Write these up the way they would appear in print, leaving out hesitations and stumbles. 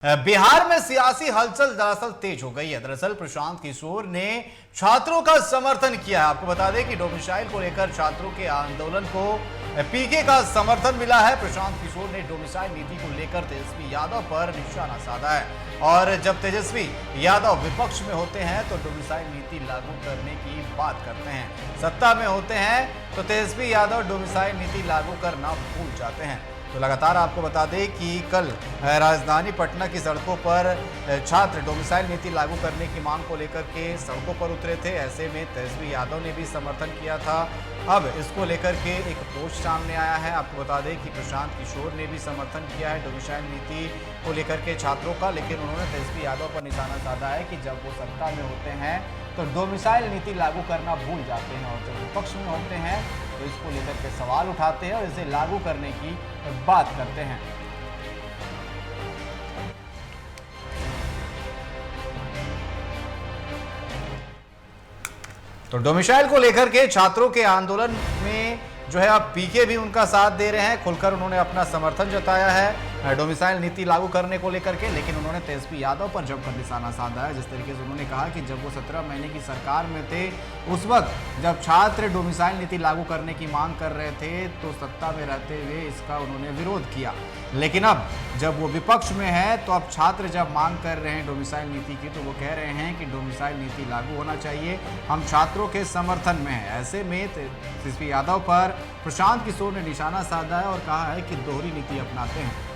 बिहार में सियासी हलचल दरअसल तेज हो गई है। दरअसल प्रशांत किशोर ने छात्रों का समर्थन किया है। आपको बता दें कि डोमिसाइल को लेकर छात्रों के आंदोलन को पीके का समर्थन मिला है। प्रशांत किशोर ने डोमिसाइल नीति को लेकर तेजस्वी यादव पर निशाना साधा है और जब तेजस्वी यादव विपक्ष में होते हैं तो डोमिसाइल नीति लागू करने की बात करते हैं, सत्ता में होते हैं तो तेजस्वी यादव डोमिसाइल नीति लागू करना भूल जाते हैं। तो लगातार आपको बता दें कि कल राजधानी पटना की सड़कों पर छात्र डोमिसाइल नीति लागू करने की मांग को लेकर के सड़कों पर उतरे थे। ऐसे में तेजस्वी यादव ने भी समर्थन किया था। अब इसको लेकर के एक पोस्ट सामने आया है। आपको बता दें कि प्रशांत किशोर ने भी समर्थन किया है डोमिसाइल नीति को लेकर के छात्रों का, लेकिन उन्होंने तेजस्वी यादव पर निशाना साधा है कि जब वो सत्ता में होते हैं तो डोमिसाइल नीति लागू करना भूल जाते हैं और जब विपक्ष में होते हैं तो इसको लेकर के सवाल उठाते हैं और इसे लागू करने की बात करते हैं। तो डोमिसाइल को लेकर के छात्रों के आंदोलन में जो है अब पीके भी उनका साथ दे रहे हैं। खुलकर उन्होंने अपना समर्थन जताया है डोमिसाइल नीति लागू करने को लेकर के, लेकिन उन्होंने तेजस्वी यादव पर जमकर निशाना साधा है। जिस तरीके से उन्होंने कहा कि जब वो 17 महीने की सरकार में थे उस वक्त जब छात्र डोमिसाइल नीति लागू करने की मांग कर रहे थे तो सत्ता में रहते हुए इसका उन्होंने विरोध किया, लेकिन अब जब वो विपक्ष में है तो अब छात्र जब मांग कर रहे हैं डोमिसाइल नीति की तो वो कह रहे हैं कि डोमिसाइल नीति लागू होना चाहिए, हम छात्रों के समर्थन में हैं। ऐसे में तेजस्वी यादव पर प्रशांत किशोर ने निशाना साधा है और कहा है कि दोहरी नीति अपनाते हैं।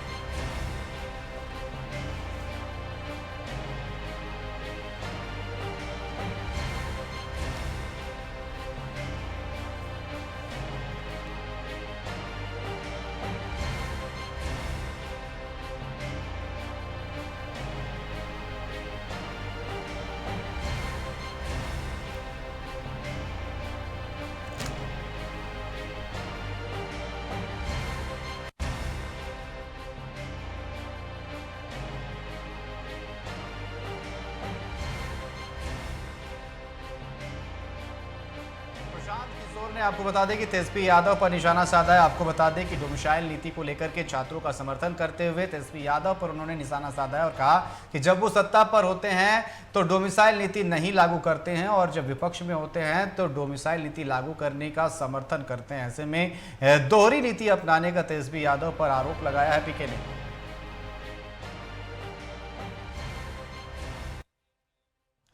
प्रशांत किशोर ने आपको बता दें कि तेजस्वी यादव पर निशाना साधा है। आपको बता दें कि डोमिसाइल नीति को लेकर के छात्रों का समर्थन करते हुए तेजस्वी यादव पर उन्होंने निशाना साधा है और कहा कि जब वो सत्ता पर होते हैं तो डोमिसाइल नीति नहीं लागू करते हैं और जब विपक्ष में होते हैं तो डोमिसाइल नीति लागू करने का समर्थन करते हैं। ऐसे में दोहरी नीति अपनाने का तेजस्वी यादव पर आरोप लगाया है पीके ने।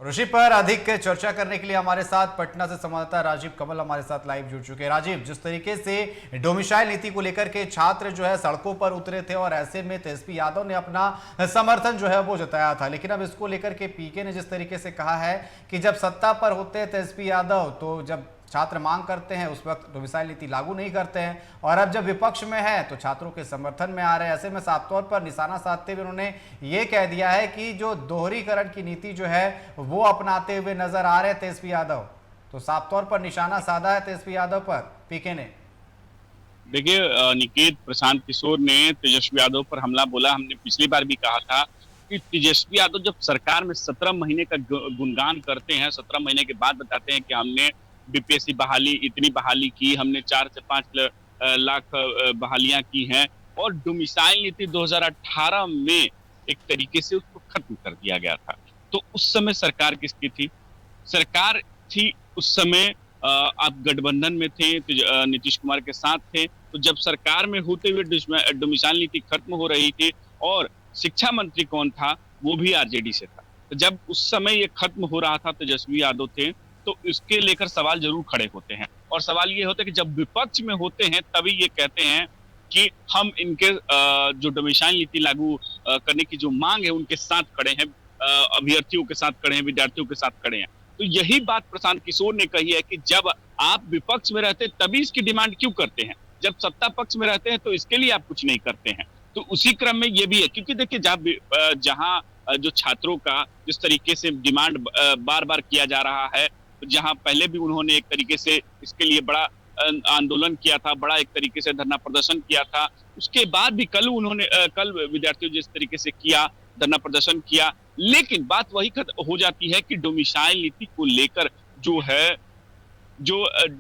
ऋषि पर अधिक चर्चा करने के लिए हमारे साथ पटना से संवाददाता राजीव कमल हमारे साथ लाइव जुड़ चुके हैं। राजीव, जिस तरीके से डोमिसाइल नीति को लेकर के छात्र जो है सड़कों पर उतरे थे और ऐसे में तेजस्वी यादव ने अपना समर्थन जो है वो जताया था, लेकिन अब इसको लेकर के पीके ने जिस तरीके से कहा है कि जब सत्ता पर होते हैं तेजस्वी यादव तो जब छात्र मांग करते हैं उस वक्त डोमिसाइल नीति लागू नहीं करते हैं और अब जब विपक्ष में है तो छात्रों के समर्थन में आ रहे हैं। ऐसे में साफ तौर पर निशाना साधते हुए उन्होंने ये कह दिया है कि जो दोहरीकरण की नीति जो है वो अपनाते हुए नजर आ रहे हैं तेजस्वी यादव। तो साफ तौर पर निशाना साधा है तेजस्वी यादव पर पीके ने। देखिए निकेत, प्रशांत किशोर ने तेजस्वी यादव पर हमला बोला। हमने पिछली बार भी कहा था कि तेजस्वी यादव जब सरकार में 17 महीने का गुणगान करते हैं, 17 महीने के बाद बताते हैं कि हमने बीपीएससी बहाली इतनी बहाली की, हमने 4 से 5 लाख बहालियां की हैं और डोमिसाइल नीति 2018 में एक तरीके से उसको खत्म कर दिया गया था। तो उस समय सरकार किसकी थी? सरकार थी उस समय आप गठबंधन में थे, नीतीश कुमार के साथ थे। तो जब सरकार में होते हुए डोमिसाइल नीति खत्म हो रही थी और शिक्षा मंत्री कौन था? वो भी आरजेडी से था। तो जब उस समय ये खत्म हो रहा था, तेजस्वी यादव थे, तो इसके लेकर सवाल जरूर खड़े होते हैं और सवाल ये होता है कि जब विपक्ष में होते हैं तभी ये कहते हैं कि हम इनके जो डोमिसाइल नीति लागू करने की जो मांग है उनके साथ खड़े हैं, अभ्यर्थियों के साथ खड़े हैं, विद्यार्थियों के साथ खड़े हैं। तो यही बात प्रशांत किशोर ने कही है कि जब आप विपक्ष में रहते तभी इसकी डिमांड क्यों करते हैं, जब सत्ता पक्ष में रहते हैं तो इसके लिए आप कुछ नहीं करते हैं। तो उसी क्रम में ये भी है, क्योंकि देखिए जहां जो छात्रों का जिस तरीके से डिमांड बार बार किया जा रहा है, जहां पहले भी उन्होंने एक तरीके से इसके लिए बड़ा आंदोलन किया था, बड़ा एक तरीके से धरना प्रदर्शन किया था, उसके बाद भी कल विद्यार्थियों जिस तरीके से किया, धरना प्रदर्शन किया, लेकिन बात वही हो जाती है कि डोमिसाइल नीति को लेकर जो है जो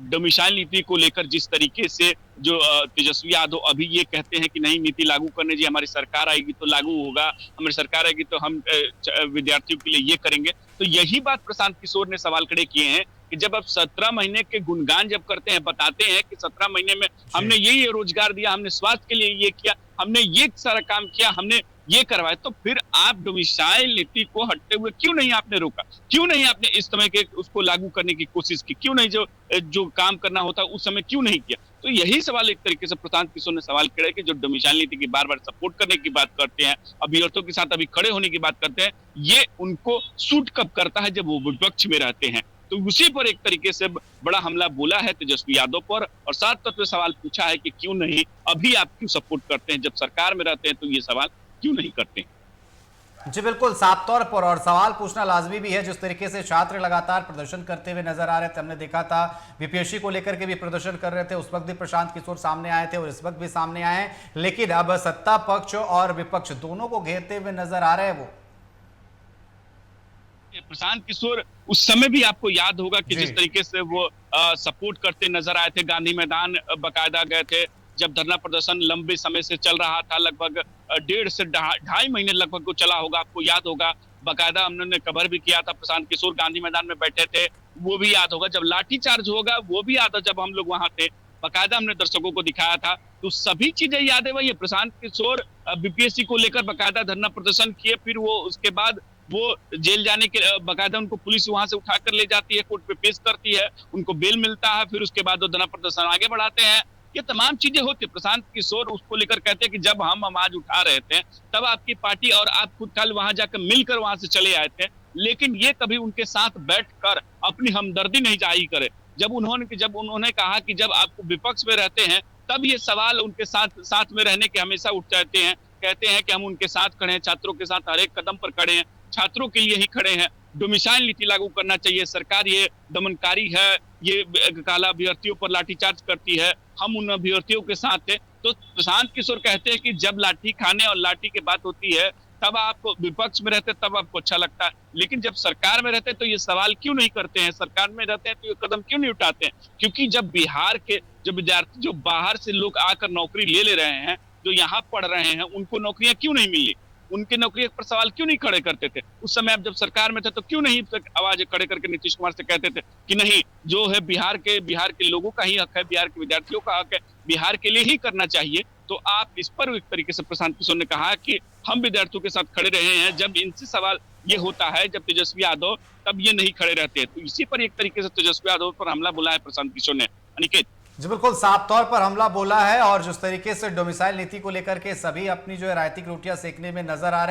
डोमिसाइल नीति को लेकर जिस तरीके से जो तेजस्वी यादव अभी ये कहते हैं कि नहीं नीति लागू करने जी, हमारी सरकार आएगी तो लागू होगा, हमारी सरकार आएगी तो हम विद्यार्थियों के लिए ये करेंगे। तो यही बात प्रशांत किशोर ने सवाल खड़े किए हैं कि जब आप 17 महीने के गुणगान जब करते हैं, बताते हैं कि 17 महीने में हमने ये रोजगार दिया, हमने स्वास्थ्य के लिए ये किया, हमने ये सारा काम किया, हमने ये करवाया, तो फिर आप डोमिसाइल नीति को हटते हुए क्यों नहीं आपने रोका, क्यों नहीं आपने इस समय के उसको लागू करने की कोशिश की, क्यों नहीं जो काम करना होता उस समय क्यों नहीं किया। तो यही सवाल एक तरीके से प्रशांत किशोर ने सवाल करे कि जो डोमिसाइल नीति की बार बार सपोर्ट करने की बात करते हैं, अभ्यर्थियों के साथ अभी खड़े होने की बात करते हैं, ये उनको सूट कब करता है, जब वो विपक्ष में रहते हैं। तो उसी पर एक तरीके से बड़ा हमला बोला है तेजस्वी यादव पर, और साथ तौर पर सवाल पूछा है कि क्यों नहीं अभी आप क्यों सपोर्ट करते हैं, जब सरकार में रहते हैं तो ये सवाल क्यों नहीं करते। जी बिल्कुल, साफ तौर पर, और सवाल पूछना लाजमी भी है। जिस तरीके से छात्र लगातार प्रदर्शन करते हुए नजर आ रहे थे, हमने देखा था बीपीएससी को लेकर के भी प्रदर्शन कर रहे थे, उस वक्त भी प्रशांत किशोर सामने आए थे और इस वक्त भी सामने आए हैं, लेकिन अब सत्ता पक्ष और विपक्ष दोनों को घेरते हुए नजर आ रहे हैं वो। प्रशांत किशोर उस समय भी आपको याद होगा कि जिस तरीके से वो सपोर्ट करते नजर आए थे, गांधी मैदान बकायदा गए थे, जब धरना प्रदर्शन लंबे समय से चल रहा था, लगभग 1.5 से 2.5 महीने लगभग को चला होगा, आपको याद होगा, बकायदा हमने कवर भी किया था, प्रशांत किशोर गांधी मैदान में बैठे थे, वो भी याद होगा। जब लाठीचार्ज होगा वो भी याद है, जब हम लोग वहां थे, बकायदा हमने दर्शकों को दिखाया था। तो सभी चीजें याद है। वही प्रशांत किशोर बीपीएससी को लेकर बकायदा धरना प्रदर्शन किए, फिर वो उसके बाद वो जेल जाने के बकायदा उनको पुलिस वहां से उठाकर ले जाती है, कोर्ट पे पेश करती है, उनको बेल मिलता है, फिर उसके बाद वो धरना प्रदर्शन आगे बढ़ाते हैं। ये तमाम चीजें होती है। प्रशांत किशोर उसको लेकर कहते हैं कि जब हम आवाज उठा रहे थे तब आपकी पार्टी और आप खुद कल वहां जाकर मिलकर वहां से चले आए थे, लेकिन ये कभी उनके साथ बैठकर अपनी हमदर्दी नहीं जाहिर करे। जब उन्होंने कहा कि जब आप विपक्ष में रहते हैं तब ये सवाल उनके साथ में रहने के हमेशा उठ जाते हैं, कहते हैं कि हम उनके साथ खड़े हैं, छात्रों के साथ हर एक कदम पर खड़े हैं, छात्रों के लिए ही खड़े हैं, डोमिसाइल नीति लागू करना चाहिए, सरकार ये दमनकारी है, ये काला अभ्यर्थियों पर लाठीचार्ज करती है, हम उन अभ्यर्थियों के साथ थे। तो प्रशांत किशोर कहते हैं कि जब लाठी खाने और लाठी की बात होती है तब आपको विपक्ष में रहते तब आपको अच्छा लगता है, लेकिन जब सरकार में रहते तो ये सवाल क्यों नहीं करते हैं, सरकार में रहते हैं तो ये कदम क्यों नहीं उठाते हैं। क्योंकि जब बिहार के जो विद्यार्थी जो बाहर से लोग आकर नौकरी ले रहे हैं, जो यहाँ पढ़ रहे हैं, उनको नौकरियां क्यों नहीं मिली, उनके नौकरी पर सवाल क्यों नहीं खड़े करते थे। उस समय आप जब सरकार में थे तो क्यों नहीं आवाज खड़े करके नीतीश कुमार से कहते थे कि नहीं, जो है बिहार के लोगों का ही हक है, बिहार के विद्यार्थियों का हक है, बिहार के लिए ही करना चाहिए। तो आप इस पर एक तरीके से प्रशांत किशोर ने कहा कि हम विद्यार्थियों के साथ खड़े रहे हैं, जब इनसे सवाल ये होता है, जब तेजस्वी यादव तब ये नहीं खड़े रहते हैं। तो इसी पर एक तरीके से तेजस्वी यादव पर हमला बोला है प्रशांत किशोर ने। अनिकेत जी बिल्कुल, साफ तौर पर हमला बोला है, और जिस तरीके से डोमिसाइल नीति को लेकर के सभी अपनी जो है राजनीतिक रोटियां सेकने में नजर आ रहे हैं।